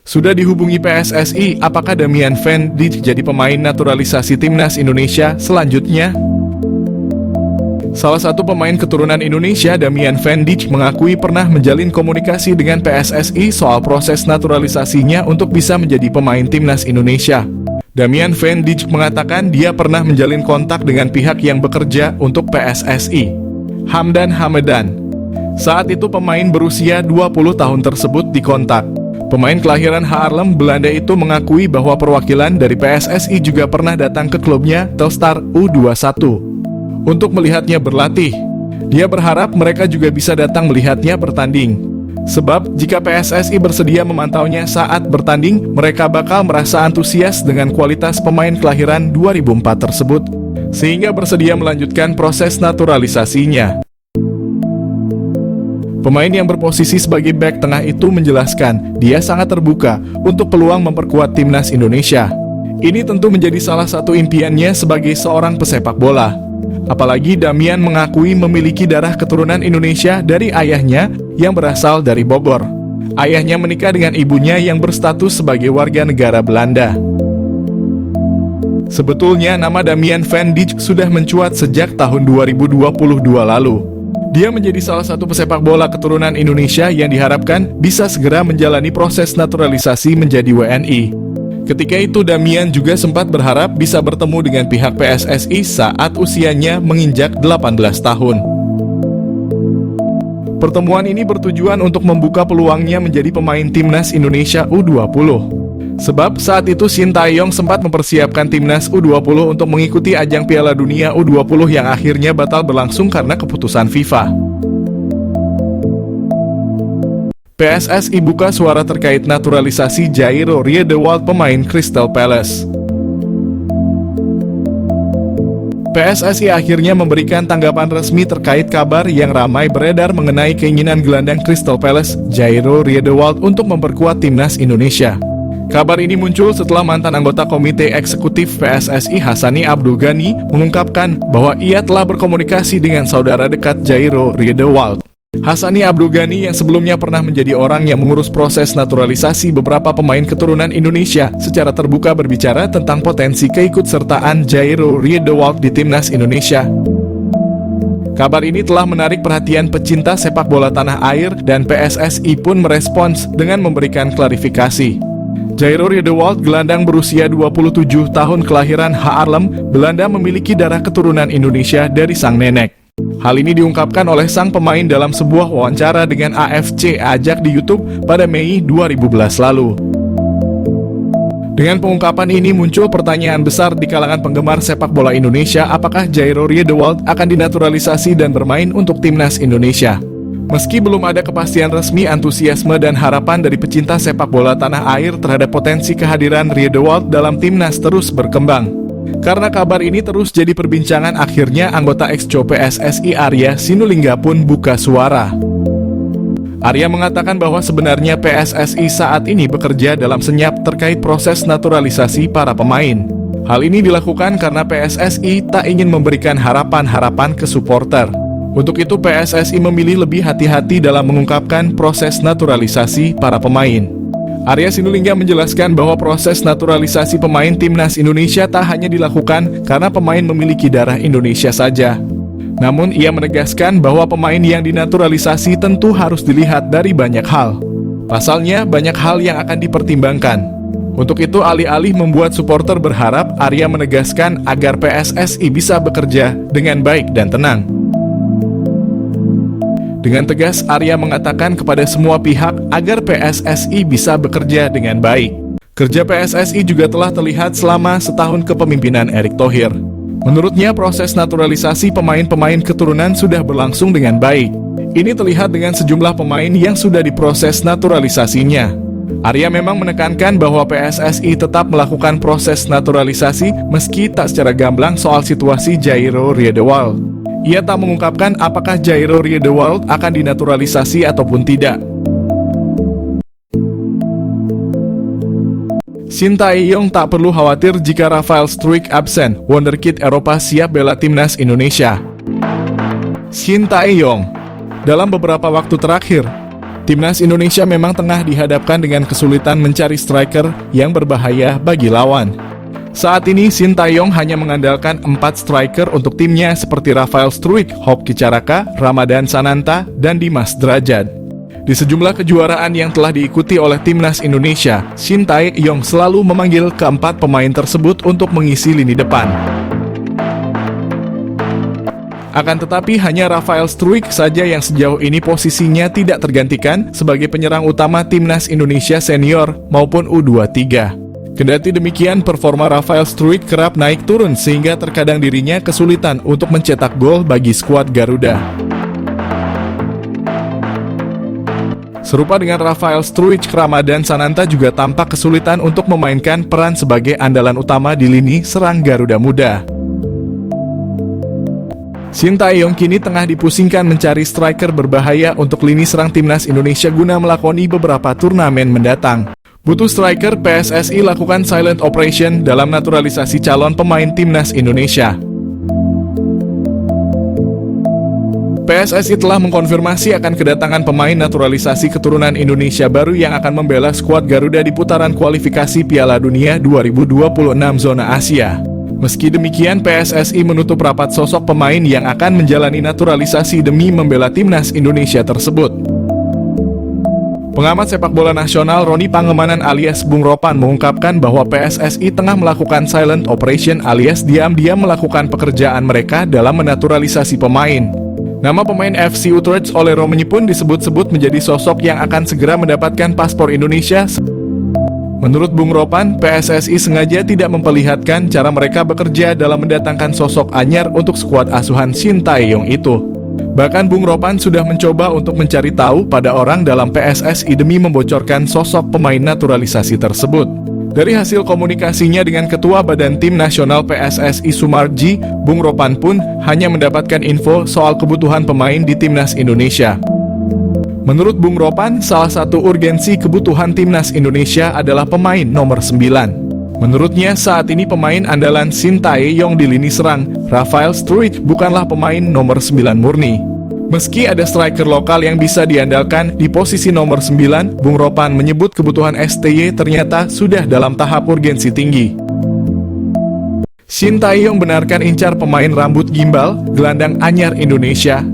Sudah dihubungi PSSI, apakah Damian Van Dijk jadi pemain naturalisasi timnas Indonesia selanjutnya? Salah satu pemain keturunan Indonesia, Damian Van Dijk, mengakui pernah menjalin komunikasi dengan PSSI soal proses naturalisasinya untuk bisa menjadi pemain timnas Indonesia. Damian Van Dijk mengatakan dia pernah menjalin kontak dengan pihak yang bekerja untuk PSSI, Hamdan Hamadan. Saat itu pemain berusia 20 tahun tersebut dikontak. Pemain kelahiran Haarlem, Belanda itu mengakui bahwa perwakilan dari PSSI juga pernah datang ke klubnya, Telstar U21, untuk melihatnya berlatih. Dia berharap mereka juga bisa datang melihatnya bertanding. Sebab jika PSSI bersedia memantaunya saat bertanding, mereka bakal merasa antusias dengan kualitas pemain kelahiran 2004 tersebut, sehingga bersedia melanjutkan proses naturalisasinya. Pemain yang berposisi sebagai bek tengah itu menjelaskan, dia sangat terbuka untuk peluang memperkuat timnas Indonesia. Ini tentu menjadi salah satu impiannya sebagai seorang pesepak bola. Apalagi Damian mengakui memiliki darah keturunan Indonesia dari ayahnya yang berasal dari Bogor. Ayahnya menikah dengan ibunya yang berstatus sebagai warga negara Belanda. Sebetulnya nama Damian Van Dijk sudah mencuat sejak tahun 2022 lalu. Dia menjadi salah satu pesepak bola keturunan Indonesia yang diharapkan bisa segera menjalani proses naturalisasi menjadi WNI. Ketika itu Damian juga sempat berharap bisa bertemu dengan pihak PSSI saat usianya menginjak 18 tahun. Pertemuan ini bertujuan untuk membuka peluangnya menjadi pemain timnas Indonesia U20. Sebab saat itu Shin Tae-yong sempat mempersiapkan timnas U20 untuk mengikuti ajang Piala Dunia U20 yang akhirnya batal berlangsung karena keputusan FIFA. PSSI buka suara terkait naturalisasi Jairo Riedewald, pemain Crystal Palace. PSSI akhirnya memberikan tanggapan resmi terkait kabar yang ramai beredar mengenai keinginan gelandang Crystal Palace, Jairo Riedewald, untuk memperkuat timnas Indonesia. Kabar ini muncul setelah mantan anggota Komite Eksekutif PSSI Hassani Abdul Ghani mengungkapkan bahwa ia telah berkomunikasi dengan saudara dekat Jairo Riedewald. Hassani Abdul Ghani yang sebelumnya pernah menjadi orang yang mengurus proses naturalisasi beberapa pemain keturunan Indonesia secara terbuka berbicara tentang potensi keikutsertaan Jairo Riedewald di timnas Indonesia. Kabar ini telah menarik perhatian pecinta sepak bola tanah air dan PSSI pun merespons dengan memberikan klarifikasi. Jairo Riedewald, gelandang berusia 27 tahun kelahiran Haarlem, Belanda, memiliki darah keturunan Indonesia dari sang nenek. Hal ini diungkapkan oleh sang pemain dalam sebuah wawancara dengan AFC Ajak di YouTube pada Mei 2011 lalu. Dengan pengungkapan ini muncul pertanyaan besar di kalangan penggemar sepak bola Indonesia, apakah Jairo Riedewald akan dinaturalisasi dan bermain untuk timnas Indonesia? Meski belum ada kepastian resmi, antusiasme dan harapan dari pecinta sepak bola tanah air terhadap potensi kehadiran Riedewald dalam timnas terus berkembang. Karena kabar ini terus jadi perbincangan, akhirnya anggota Exco PSSI Arya Sinulinga pun buka suara. Arya mengatakan bahwa sebenarnya PSSI saat ini bekerja dalam senyap terkait proses naturalisasi para pemain. Hal ini dilakukan karena PSSI tak ingin memberikan harapan-harapan ke supporter. Untuk itu PSSI memilih lebih hati-hati dalam mengungkapkan proses naturalisasi para pemain. Arya Sinulinga menjelaskan bahwa proses naturalisasi pemain timnas Indonesia tak hanya dilakukan karena pemain memiliki darah Indonesia saja. Namun ia menegaskan bahwa pemain yang dinaturalisasi tentu harus dilihat dari banyak hal. Pasalnya banyak hal yang akan dipertimbangkan. Untuk itu alih-alih membuat supporter berharap, Arya menegaskan agar PSSI bisa bekerja dengan baik dan tenang. Dengan tegas, Arya mengatakan kepada semua pihak agar PSSI bisa bekerja dengan baik. Kerja PSSI juga telah terlihat selama setahun kepemimpinan Erick Thohir. Menurutnya, proses naturalisasi pemain-pemain keturunan sudah berlangsung dengan baik. Ini terlihat dengan sejumlah pemain yang sudah diproses naturalisasinya. Arya memang menekankan bahwa PSSI tetap melakukan proses naturalisasi meski tak secara gamblang soal situasi Jairo Riedewald. Ia tak mengungkapkan apakah Jairo Riedewald akan dinaturalisasi ataupun tidak. Shin Tae-yong tak perlu khawatir jika Rafael Struijk absen, wonderkid Eropa siap bela timnas Indonesia. Shin Tae-yong, dalam beberapa waktu terakhir, Timnas Indonesia memang tengah dihadapkan dengan kesulitan mencari striker yang berbahaya bagi lawan. Saat ini Sintayong hanya mengandalkan 4 striker untuk timnya seperti Rafael Struijk, Hoki Caraka, Ramadan Sananta, dan Dimas Drajat. Di sejumlah kejuaraan yang telah diikuti oleh Timnas Indonesia, Sintayong selalu memanggil keempat pemain tersebut untuk mengisi lini depan. Akan tetapi hanya Rafael Struijk saja yang sejauh ini posisinya tidak tergantikan sebagai penyerang utama Timnas Indonesia senior maupun U23. Kendati demikian, performa Rafael Struijk kerap naik turun sehingga terkadang dirinya kesulitan untuk mencetak gol bagi skuad Garuda. Serupa dengan Rafael Struijk, Ramadan Sananta juga tampak kesulitan untuk memainkan peran sebagai andalan utama di lini serang Garuda Muda. Sintayong kini tengah dipusingkan mencari striker berbahaya untuk lini serang Timnas Indonesia guna melakoni beberapa turnamen mendatang. Butuh striker, PSSI lakukan silent operation dalam naturalisasi calon pemain Timnas Indonesia. PSSI telah mengkonfirmasi akan kedatangan pemain naturalisasi keturunan Indonesia baru yang akan membela skuad Garuda di putaran kualifikasi Piala Dunia 2026 zona Asia. Meski demikian, PSSI menutup rapat sosok pemain yang akan menjalani naturalisasi demi membela Timnas Indonesia tersebut. Pengamat sepak bola nasional Roni Pangemanan alias Bung Ropan mengungkapkan bahwa PSSI tengah melakukan silent operation alias diam-diam melakukan pekerjaan mereka dalam menaturalisasi pemain. Nama pemain FC Utrecht oleh Romani pun disebut-sebut menjadi sosok yang akan segera mendapatkan paspor Indonesia. Menurut Bung Ropan, PSSI sengaja tidak memperlihatkan cara mereka bekerja dalam mendatangkan sosok anyar untuk skuad asuhan Sintayong itu. Bahkan Bung Ropan sudah mencoba untuk mencari tahu pada orang dalam PSSI demi membocorkan sosok pemain naturalisasi tersebut. Dari hasil komunikasinya dengan Ketua Badan Tim Nasional PSSI Sumarji, Bung Ropan pun hanya mendapatkan info soal kebutuhan pemain di Timnas Indonesia. Menurut Bung Ropan, salah satu urgensi kebutuhan Timnas Indonesia adalah pemain nomor 9. Menurutnya, saat ini pemain andalan Sintayong di lini serang, Rafael Struijk, bukanlah pemain nomor 9 murni. Meski ada striker lokal yang bisa diandalkan di posisi nomor 9, Bung Ropan menyebut kebutuhan STY ternyata sudah dalam tahap urgensi tinggi. Sintayong benarkan incar pemain rambut gimbal, gelandang anyar Indonesia.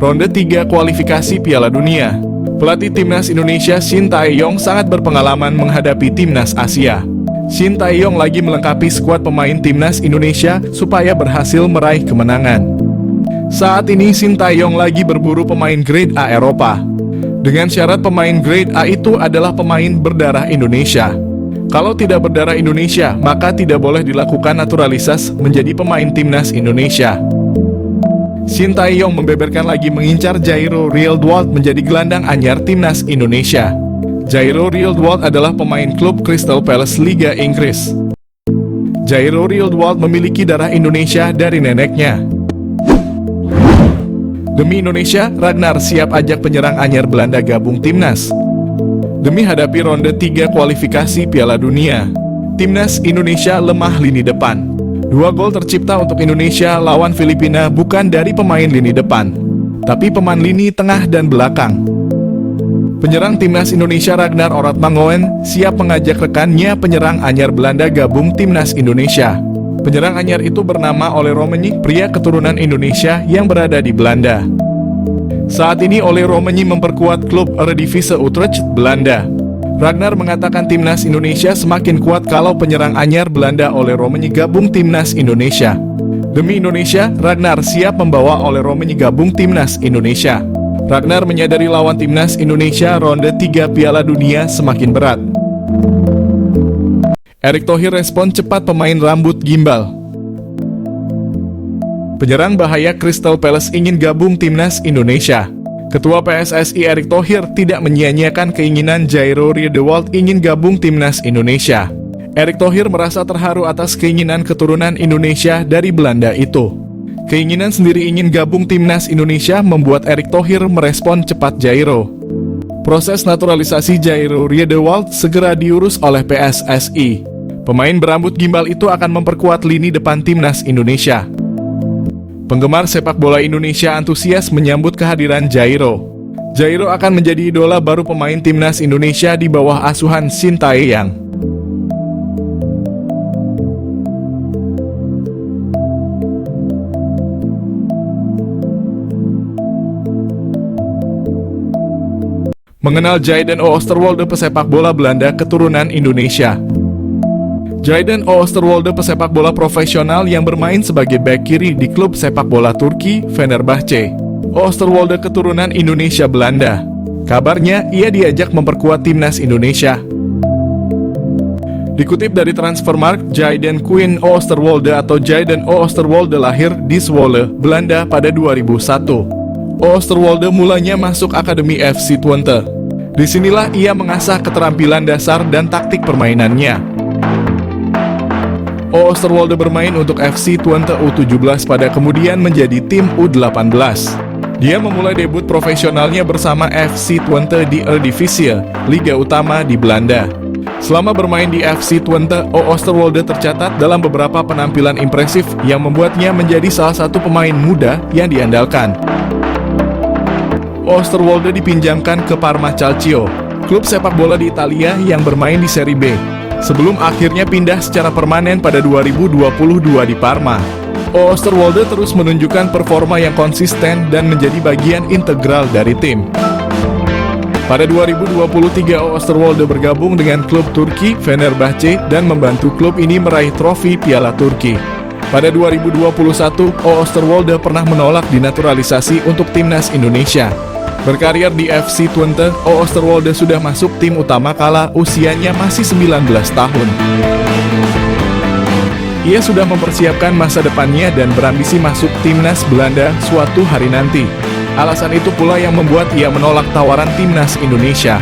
Ronde 3 kualifikasi Piala Dunia. Pelatih Timnas Indonesia Sintayong sangat berpengalaman menghadapi Timnas Asia. Sintayong lagi melengkapi skuad pemain Timnas Indonesia supaya berhasil meraih kemenangan. Saat ini Sintayong lagi berburu pemain grade A Eropa. Dengan syarat pemain grade A itu adalah pemain berdarah Indonesia. Kalau tidak berdarah Indonesia, maka tidak boleh dilakukan naturalisasi menjadi pemain Timnas Indonesia. Sintayong membeberkan lagi mengincar Jairo Rielwold menjadi gelandang anyar Timnas Indonesia. Jairo Rielwold adalah pemain klub Crystal Palace Liga Inggris. Jairo Rielwold memiliki darah Indonesia dari neneknya. Demi Indonesia, Ragnar siap ajak penyerang anyar Belanda gabung Timnas. Demi hadapi ronde 3 kualifikasi Piala Dunia, Timnas Indonesia lemah lini depan. 2 gol tercipta untuk Indonesia lawan Filipina bukan dari pemain lini depan, tapi pemain lini tengah dan belakang. Penyerang Timnas Indonesia Ragnar Oratmangoen siap mengajak rekannya penyerang anyar Belanda gabung Timnas Indonesia. Penyerang anyar itu bernama Ole Romani, pria keturunan Indonesia yang berada di Belanda. Saat ini Ole Romani memperkuat klub Eredivisie Utrecht, Belanda. Ragnar mengatakan Timnas Indonesia semakin kuat kalau penyerang anyar Belanda Ole Romani gabung Timnas Indonesia. Demi Indonesia, Ragnar siap membawa Ole Romani gabung Timnas Indonesia. Ragnar menyadari lawan Timnas Indonesia ronde 3 Piala Dunia semakin berat. Erick Thohir respon cepat pemain rambut gimbal. Penyerang bahaya Crystal Palace ingin gabung Timnas Indonesia. Ketua PSSI Erick Thohir tidak menyia-nyiakan keinginan Jairo Riedewald ingin gabung Timnas Indonesia. Erick Thohir merasa terharu atas keinginan keturunan Indonesia dari Belanda itu. Keinginan sendiri ingin gabung Timnas Indonesia membuat Erick Thohir merespon cepat Jairo. Proses naturalisasi Jairo Riedewald segera diurus oleh PSSI. Pemain berambut gimbal itu akan memperkuat lini depan Timnas Indonesia. Penggemar sepak bola Indonesia antusias menyambut kehadiran Jairo. Jairo akan menjadi idola baru pemain timnas Indonesia di bawah asuhan Sintayong. Mengenal Jayden Oosterwolde, pesepak bola Belanda keturunan Indonesia. Jayden Oosterwolde, pesepak bola profesional yang bermain sebagai bek kiri di klub sepak bola Turki, Fenerbahce. Oosterwolde keturunan Indonesia Belanda. Kabarnya, ia diajak memperkuat timnas Indonesia. Dikutip dari Transfermarkt, Jayden Quinn Oosterwolde atau Jayden Oosterwolde lahir di Zwolle, Belanda pada 2001. Oosterwolde mulanya masuk Akademi FC Twente. Disinilah ia mengasah keterampilan dasar dan taktik permainannya. Oosterwolde bermain untuk FC Twente U17 pada kemudian menjadi tim U18. Dia memulai debut profesionalnya bersama FC Twente di Eredivisie, Liga Utama di Belanda. Selama bermain di FC Twente, Oosterwolde tercatat dalam beberapa penampilan impresif yang membuatnya menjadi salah satu pemain muda yang diandalkan. Oosterwolde dipinjamkan ke Parma Calcio, klub sepak bola di Italia yang bermain di Serie B, sebelum akhirnya pindah secara permanen pada 2022 di Parma. Oosterwolde terus menunjukkan performa yang konsisten dan menjadi bagian integral dari tim. Pada 2023, Oosterwolde bergabung dengan klub Turki, Fenerbahce, dan membantu klub ini meraih trofi Piala Turki. Pada 2021, Oosterwolde pernah menolak dinaturalisasi untuk timnas Indonesia. Berkarir di FC Twente, Oosterwolde sudah masuk tim utama kala usianya masih 19 tahun. Ia sudah mempersiapkan masa depannya dan berambisi masuk timnas Belanda suatu hari nanti. Alasan itu pula yang membuat ia menolak tawaran timnas Indonesia.